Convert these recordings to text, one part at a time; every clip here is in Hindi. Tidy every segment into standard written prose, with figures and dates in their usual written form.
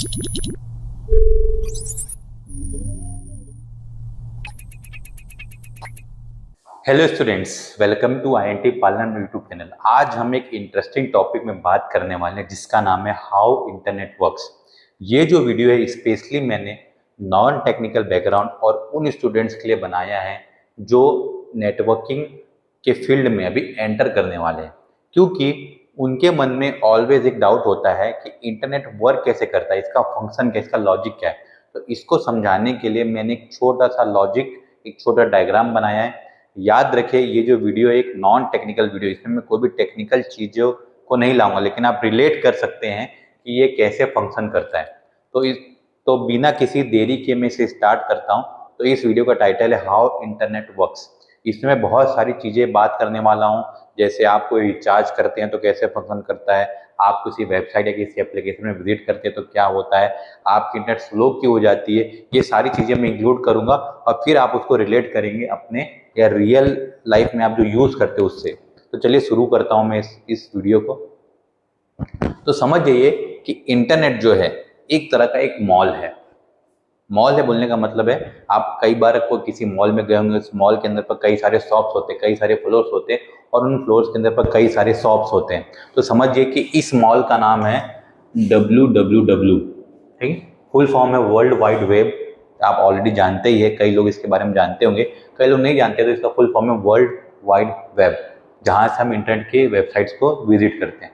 Hello students, welcome to INT Palan YouTube channel. आज हम एक इंटरेस्टिंग टॉपिक में बात करने वाले हैं जिसका नाम है हाउ इंटरनेट वर्क्स। ये जो वीडियो है स्पेशली मैंने नॉन टेक्निकल बैकग्राउंड और उन स्टूडेंट्स के लिए बनाया है जो नेटवर्किंग के फील्ड में अभी एंटर करने वाले हैं, क्योंकि उनके मन में ऑलवेज एक डाउट होता है कि इंटरनेट वर्क कैसे करता है, इसका फंक्शन क्या, इसका लॉजिक क्या है। तो इसको समझाने के लिए मैंने एक छोटा सा लॉजिक, एक छोटा डायग्राम बनाया है। याद रखिए, ये जो वीडियो है एक नॉन टेक्निकल वीडियो, इसमें मैं कोई भी टेक्निकल चीज़ों को नहीं लाऊंगा, लेकिन आप रिलेट कर सकते हैं कि ये कैसे फंक्शन करता है। तो बिना किसी देरी के मैं इसे स्टार्ट करता हूँ। तो इस वीडियो का टाइटल है हाउ इंटरनेट वर्क्स। इसमें मैं बहुत सारी चीज़ें बात करने वाला हूँ, जैसे आप कोई रिचार्ज करते हैं तो कैसे फंक्शन करता है, आप किसी वेबसाइट या किसी एप्लीकेशन में विजिट करते हैं तो क्या होता है, आपकी इंटरनेट स्लो क्यों हो जाती है, ये सारी चीज़ें मैं इंक्लूड करूँगा और फिर आप उसको रिलेट करेंगे अपने या रियल लाइफ में आप जो यूज़ करते हो उससे। तो चलिए शुरू करता हूँ मैं इस वीडियो को। तो समझ जाइए कि इंटरनेट जो है एक तरह का एक मॉल है। मॉल है बोलने का मतलब है, आप कई बार कोई किसी मॉल में गए होंगे, उस मॉल के अंदर पर कई सारे शॉप्स होते हैं, कई सारे फ्लोर्स होते हैं और उन फ्लोर्स के अंदर पर कई सारे शॉप्स होते हैं। तो समझिए कि इस मॉल का नाम है WWW, ठीक है। फुल फॉर्म है वर्ल्ड वाइड वेब। आप ऑलरेडी जानते ही है, कई लोग इसके बारे में जानते होंगे, कई लोग नहीं जानते। तो इसका फुल फॉर्म है वर्ल्ड वाइड वेब, जहाँ से हम इंटरनेट की वेबसाइट्स को विजिट करते हैं।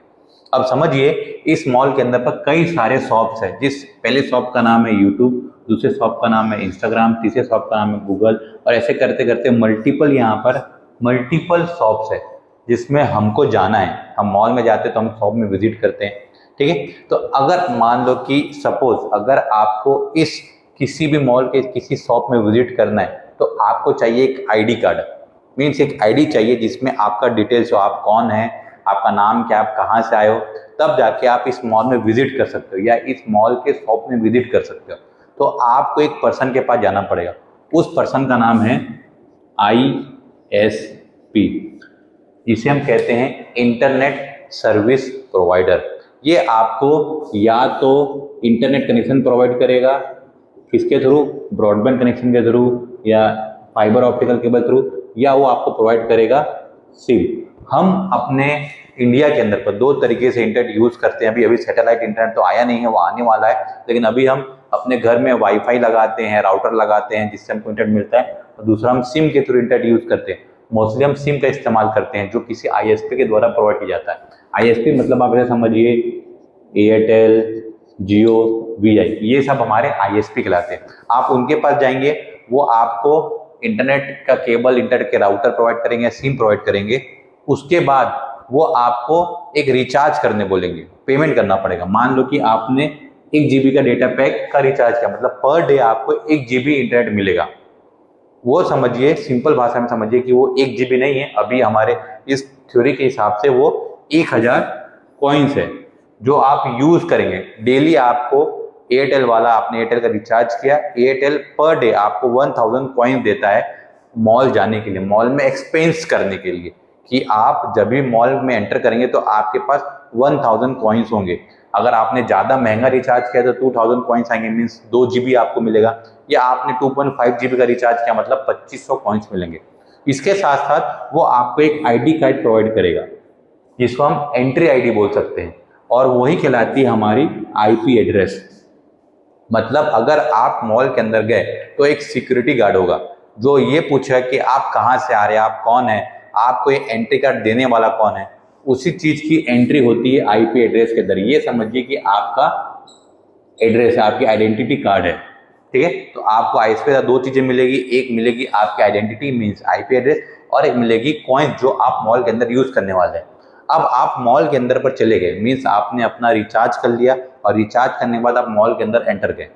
अब समझिए इस मॉल के अंदर पर कई सारे शॉप्स हैं। जिस पहले शॉप का नाम है यूट्यूब, दूसरे शॉप का नाम है इंस्टाग्राम, तीसरे शॉप का नाम है गूगल, और ऐसे करते करते मल्टीपल यहाँ पर मल्टीपल शॉप्स है जिसमें हमको जाना है। हम मॉल में जाते हैं तो हम शॉप में विजिट करते हैं, ठीक है। तो अगर मान लो कि सपोज अगर आपको इस किसी भी मॉल के किसी शॉप में विजिट करना है तो आपको चाहिए एक आईडी कार्ड, मीन्स एक आईडी चाहिए जिसमें आपका डिटेल्स हो, आप कौन है, आपका नाम क्या, आप कहाँ से आए हो, तब जाके आप इस मॉल में विजिट कर सकते हो या इस मॉल के शॉप में विजिट कर सकते हो। तो आपको एक पर्सन के पास जाना पड़ेगा, उस पर्सन का नाम है ISP, जिसे हम कहते हैं इंटरनेट सर्विस प्रोवाइडर। ये आपको या तो इंटरनेट कनेक्शन प्रोवाइड करेगा, किसके थ्रू, ब्रॉडबैंड कनेक्शन के थ्रू या फाइबर ऑप्टिकल केबल थ्रू, या वो आपको प्रोवाइड करेगा सिम। हम अपने इंडिया के अंदर पर दो तरीके से इंटरनेट यूज करते हैं। अभी सैटेलाइट इंटरनेट तो आया नहीं है, वो आने वाला है, लेकिन अभी हम अपने घर में वाईफाई लगाते हैं, राउटर लगाते हैं जिससे हमको इंटरनेट मिलता है, और दूसरा हम सिम के थ्रू इंटरनेट यूज करते हैं। मोस्टली हम सिम का इस्तेमाल करते हैं जो किसी ISP के द्वारा प्रोवाइड किया जाता है। ISP मतलब आप ऐसे समझिए एयरटेल, जियो, VI, ये सब हमारे ISP कहलाते हैं। आप उनके पास जाएंगे, वो आपको इंटरनेट का केबल, इंटरनेट के राउटर प्रोवाइड करेंगे, सिम प्रोवाइड करेंगे। उसके बाद वो आपको एक रिचार्ज करने बोलेंगे, पेमेंट करना पड़ेगा। मान लो कि आपने 1 GB का डेटा पैक का रिचार्ज किया, मतलब पर डे आपको 1 GB इंटरनेट मिलेगा। वो समझिए, सिंपल भाषा में समझिए कि वो 1 GB नहीं है, अभी हमारे इस थ्योरी के हिसाब से वो 1000 कॉइन्स है जो आप यूज करेंगे डेली। आपको एयरटेल वाला, आपने एयरटेल का रिचार्ज किया, एयरटेल पर डे आपको 1000 कॉइन देता है मॉल जाने के लिए, मॉल में एक्सपेंस करने के लिए, कि आप जब भी मॉल में एंटर करेंगे तो आपके पास 1000 कॉइन्स होंगे। अगर आपने ज़्यादा महंगा रिचार्ज किया तो 2000 कॉइन्स आएंगे, मीन्स 2 GB आपको मिलेगा, या आपने 2.5 GB का रिचार्ज किया मतलब 2500 कॉइन्स मिलेंगे। इसके साथ साथ वो आपको एक ID कार्ड प्रोवाइड करेगा जिसको हम एंट्री ID बोल सकते हैं, और वही कहलाती है हमारी IP एड्रेस। मतलब अगर आप मॉल के अंदर गए तो एक सिक्योरिटी गार्ड होगा जो ये पूछेगा कि आप कहाँ से आ रहे हैं, आप कौन है, आपको ये एंट्री कार्ड देने वाला कौन है। उसी चीज की एंट्री होती है IP एड्रेस के अंदर। ये समझिए कि आपका एड्रेस है, आपकी आइडेंटिटी कार्ड है, ठीक है। तो आपको ISP से 2 चीजें मिलेगी, एक मिलेगी आपकी आइडेंटिटी मीन्स IP एड्रेस, और एक मिलेगी कॉइन जो आप मॉल के अंदर यूज करने वाले हैं। अब आप मॉल के अंदर पर चले गए, मीन्स आपने अपना रिचार्ज कर लिया, और रिचार्ज करने के बाद आप मॉल के अंदर एंटर गए।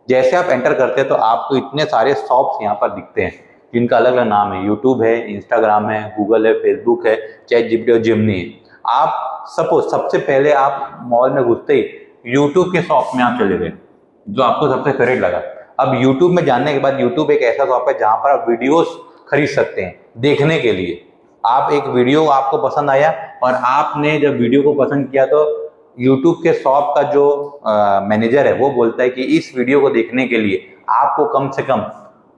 जैसे आप एंटर करते हैं तो आपको इतने सारे शॉप्स यहाँ पर दिखते हैं जिनका अलग अलग नाम है, यूट्यूब है, इंस्टाग्राम है, गूगल है, फेसबुक है, ChatGPT और जिमनी है। आप सपोज सबसे पहले आप मॉल में घुसते ही यूट्यूब के शॉप में आप चले गए जो आपको सबसे फेवरेट लगा। अब यूट्यूब में जाने के बाद यूट्यूब एक ऐसा शॉप है जहाँ पर आप वीडियोस खरीद सकते हैं देखने के लिए। आप एक वीडियो आपको पसंद आया और आपने जब वीडियो को पसंद किया तो यूट्यूब के शॉप का जो मैनेजर है वो बोलता है कि इस वीडियो को देखने के लिए आपको कम से कम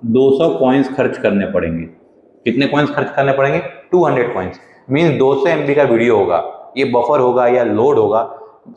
200 कॉइन्स खर्च करने पड़ेंगे। कितने कॉइन्स खर्च करने पड़ेंगे? 200 कॉइन्स। मीन्स 200 MB का वीडियो होगा, ये बफर होगा या लोड होगा।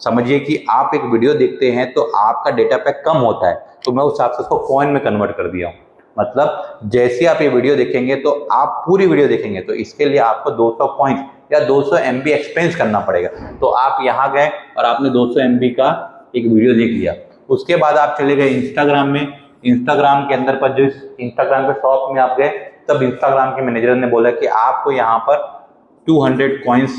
समझिए कि आप एक वीडियो देखते हैं तो आपका डेटा पैक कम होता है, तो मैं उस हिसाब से उसको कॉइन में कन्वर्ट कर दिया हूँ। मतलब जैसे आप ये वीडियो देखेंगे तो आप पूरी वीडियो देखेंगे तो इसके लिए आपको 200 कॉइन्स या 200 MB एक्सपेंस करना पड़ेगा। तो आप यहाँ गए और आपने 200 MB का एक वीडियो देख लिया। उसके बाद आप चले गए इंस्टाग्राम में। इंस्टाग्राम के अंदर पर जो इंस्टाग्राम के शॉप में आप गए, तब इंस्टाग्राम के मैनेजर ने बोला कि आपको यहाँ पर 200 कॉइन्स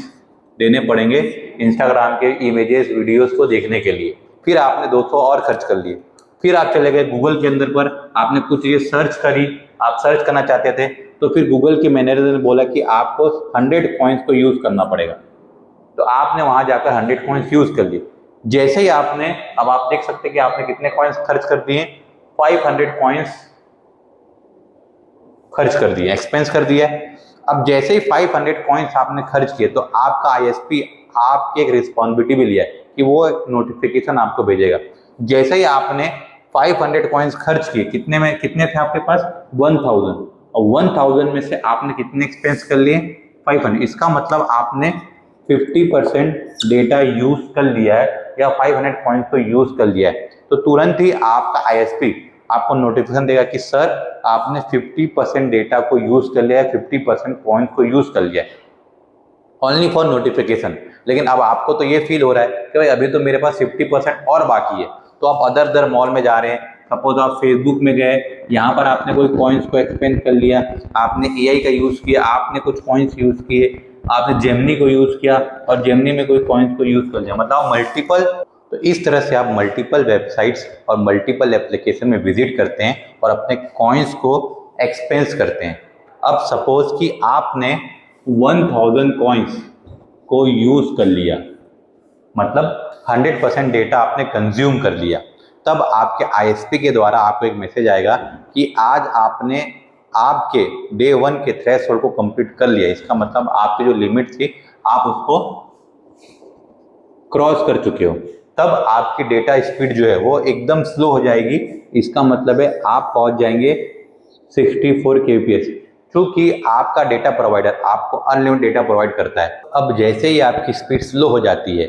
देने पड़ेंगे इंस्टाग्राम के इमेजेस वीडियोस को देखने के लिए। फिर आपने 200 और खर्च कर लिए। फिर आप चले गए गूगल के अंदर पर, आपने कुछ चीजें सर्च करी, आप सर्च करना चाहते थे, तो फिर गूगल के मैनेजर ने बोला कि आपको 100 कॉइन्स को यूज करना पड़ेगा। तो आपने वहां जाकर 100 कॉइन्स यूज कर लिए। जैसे ही आपने, अब आप देख सकते हैं कि आपने कितने कॉइन्स खर्च कर दिए, 500 कॉइन्स खर्च कर दिए, एक्सपेंस कर दिया। अब जैसे ही 500 कॉइन्स आपने खर्च किए तो आपका आईएसपी आपकी एक रिस्पॉन्सिबिलिटी भी लिया है कि वो एक नोटिफिकेशन आपको भेजेगा। जैसे ही आपने 500 कॉइन्स खर्च किए, कितने थे आपके पास? 1000। और 1000 में से आपने कितने एक्सपेंस कर लिए? 500। इसका मतलब आपने 50% डेटा यूज कर लिया है या 500 कॉइन्स को यूज कर लिया है। तो तुरंत ही आपका आईएसपी आपको नोटिफिकेशन देगा कि सर आपने 50% डेटा को यूज कर लिया है, 50% कॉइन्स को यूज कर लिया है, ओनली फॉर नोटिफिकेशन। लेकिन अब आपको तो ये फील हो रहा है कि भाई अभी तो मेरे पास 50% और बाकी है। तो आप अदर मॉल में जा रहे हैं, सपोज आप फेसबुक में गए, यहाँ पर आपने कोई कॉइन्स को एक्सपेंड कर लिया, आपने एआई का यूज किया, आपने कुछ कॉइन्स यूज किए, आपने जेमिनी को यूज किया और जेमिनी में कोई कॉइन्स को यूज कर लिया। मतलब मल्टीपल, तो इस तरह से आप मल्टीपल वेबसाइट्स और मल्टीपल एप्लीकेशन में विजिट करते हैं और अपने कॉइन्स को एक्सपेंस करते हैं। अब सपोज कि आपने 1000 कॉइन्स को यूज कर लिया, मतलब 100% डेटा आपने कंज्यूम कर लिया, तब आपके आईएसपी के द्वारा आपको एक मैसेज आएगा कि आज आपने आपके डे 1 के थ्रेशोल्ड को कंप्लीट कर लिया। इसका मतलब आपकी जो लिमिट थी आप उसको क्रॉस कर चुके हो। तब आपकी डेटा स्पीड जो है वो एकदम स्लो हो जाएगी। इसका मतलब है आप पहुंच जाएंगे 64 kbps, क्योंकि आपका डेटा प्रोवाइडर आपको अनलिमिटेड डेटा प्रोवाइड करता है। अब जैसे ही आपकी स्पीड स्लो हो जाती है,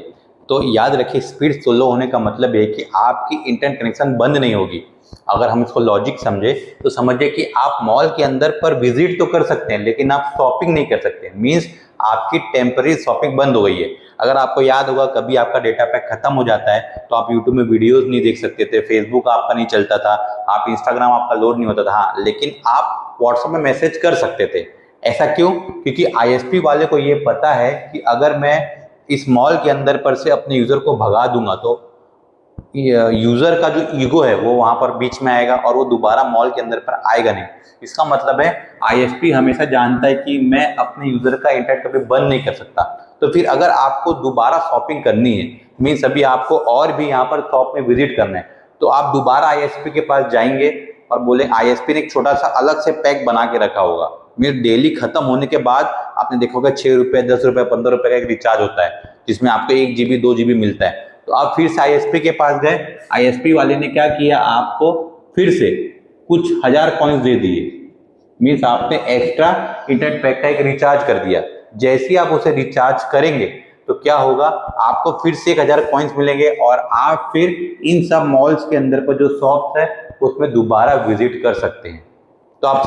तो याद रखिए स्पीड स्लो होने का मतलब है कि आपकी इंटरनेट कनेक्शन बंद नहीं होगी। अगर हम इसको लॉजिक समझे तो समझिए कि आप मॉल के अंदर पर विजिट तो कर सकते हैं लेकिन आप शॉपिंग नहीं कर सकते। मीन्स आपकी टेम्पररी शॉपिंग बंद हो गई है। अगर आपको याद होगा कभी आपका डेटा पैक खत्म हो जाता है तो आप यूट्यूब में वीडियोस नहीं देख सकते थे, फेसबुक आपका नहीं चलता था, आप इंस्टाग्राम आपका लोड नहीं होता था। हाँ, लेकिन आप व्हाट्सएप में मैसेज कर सकते थे। ऐसा क्यों? क्योंकि आईएसपी वाले को ये पता है कि अगर मैं इस मॉल के अंदर पर से अपने यूजर को भगा दूंगा तो यूजर का जो ईगो है वो वहां पर बीच में आएगा और वो दोबारा मॉल के अंदर पर आएगा नहीं। इसका मतलब है आईएसपी हमेशा जानता है कि मैं अपने यूजर का इंटरनेट कभी बंद नहीं कर सकता। तो फिर अगर आपको दोबारा शॉपिंग करनी है, मीन्स अभी आपको और भी यहाँ पर शॉप में विजिट करना है, तो आप दोबारा आईएसपी के पास जाएंगे और बोले, आईएसपी ने एक छोटा सा अलग से पैक बना के रखा होगा। मीन्स डेली खत्म होने के बाद आपने देखा होगा 6 रुपए, 10 रुपए, 15 रुपए का एक रिचार्ज होता है जिसमें आपको 1 GB 2 GB मिलता है। तो आप फिर से आईएसपी के पास गए, आईएसपी वाले ने क्या किया, आपको फिर से कुछ 1000 कॉइन्स दे दिए। मीन्स आपने एक्स्ट्रा इंटरनेट पैक का एक रिचार्ज कर दिया। जैसे ही आप उसे रिचार्ज करेंगे तो क्या होगा, आपको फिर से 1000 कॉइन्स मिलेंगे और आप फिर इन सब मॉल्स के अंदर पर जो शॉप्स है उसमें दोबारा विजिट कर सकते हैं। तो आप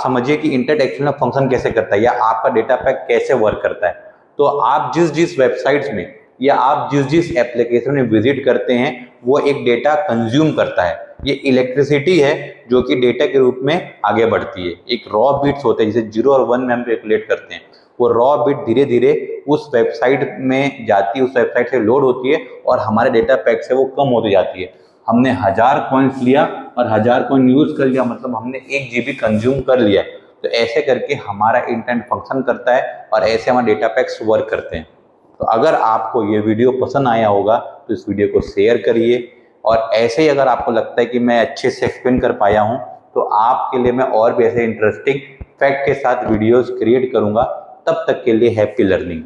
समझिए कि इंटरनेट एक्चुअली में फंक्शन कैसे करता है या आपका डेटा पैक कैसे वर्क करता है। तो आप जिस वेबसाइट्स में या आप जिस एप्लीकेशन में विजिट करते हैं वो एक डेटा कंज्यूम करता है। ये इलेक्ट्रिसिटी है जो कि डेटा के रूप में आगे बढ़ती है। एक रॉ बिट्स होते हैं, जैसे 0 और 1 में हम कैलकुलेट करते हैं, वो रॉ बिट धीरे धीरे उस वेबसाइट में जाती है, उस वेबसाइट से लोड होती है और हमारे डेटा पैक से वो कम होती जाती है। हमने 1000 कॉइन्स लिया और 1000 कॉइन यूज कर लिया, मतलब हमने 1 GB कंज्यूम कर लिया। तो ऐसे करके हमारा इंटरनेट फंक्शन करता है और ऐसे हमारे डेटा पैक्स वर्क करते हैं। तो अगर आपको ये वीडियो पसंद आया होगा तो इस वीडियो को शेयर करिए, और ऐसे ही अगर आपको लगता है कि मैं अच्छे से एक्सप्लेन कर पाया हूँ तो आपके लिए मैं और भी ऐसे इंटरेस्टिंग फैक्ट के साथ वीडियोस क्रिएट करूँगा। तब तक के लिए हैप्पी लर्निंग।